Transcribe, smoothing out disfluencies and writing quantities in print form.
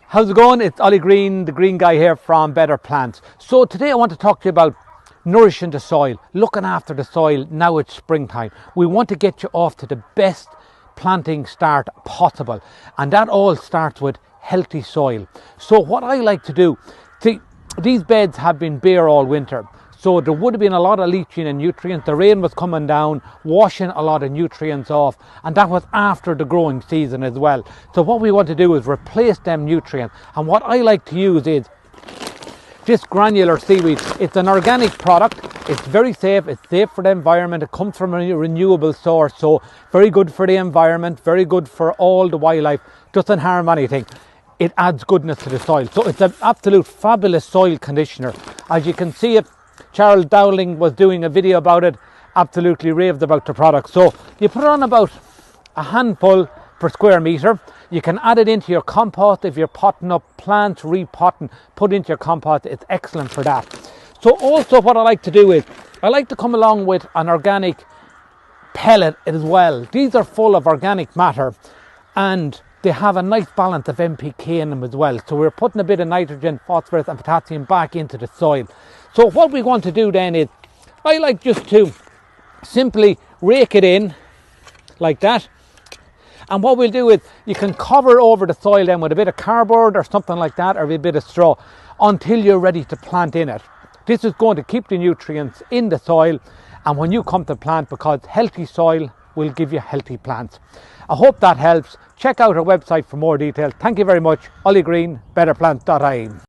How's it going? It's Ollie Greene, the Greene Guy here from Better Plants. So today I want to talk to you about nourishing the soil, looking after the soil. Now it's springtime. We want to get you off to the best planting start possible, and that all starts with healthy soil. So what I like to do, see, these beds have been bare all winter, so there would have been a lot of leaching and nutrients. The rain was coming down, washing a lot of nutrients off, and that was after the growing season as well. So what we want to do is replace them nutrients, and what I like to use is this granular seaweed. It's an organic product. It's very safe. It's safe for the environment. It comes from a renewable source, so very good for the environment, very good for all the wildlife. Doesn't harm anything. It adds goodness to the soil. So it's an absolute fabulous soil conditioner. As you can see it, Charles Dowling was doing a video about it, absolutely raved about the product. So you put on about a handful per square metre. You can add it into your compost if you're potting up plants, repotting, put into your compost. It's excellent for that. So also what I like to do is, I like to come along with an organic pellet as well. These are full of organic matter and they have a nice balance of NPK in them as well. So we're putting a bit of nitrogen, phosphorus and potassium back into the soil. So what we want to do then is, I like just to simply rake it in like that. And what we'll do is, you can cover over the soil then with a bit of cardboard or something like that, or a bit of straw, until you're ready to plant in it. This is going to keep the nutrients in the soil, and when you come to plant, because healthy soil will give you healthy plants. I hope that helps. Check out our website for more details. Thank you very much. Ollie Greene, betterplants.ie.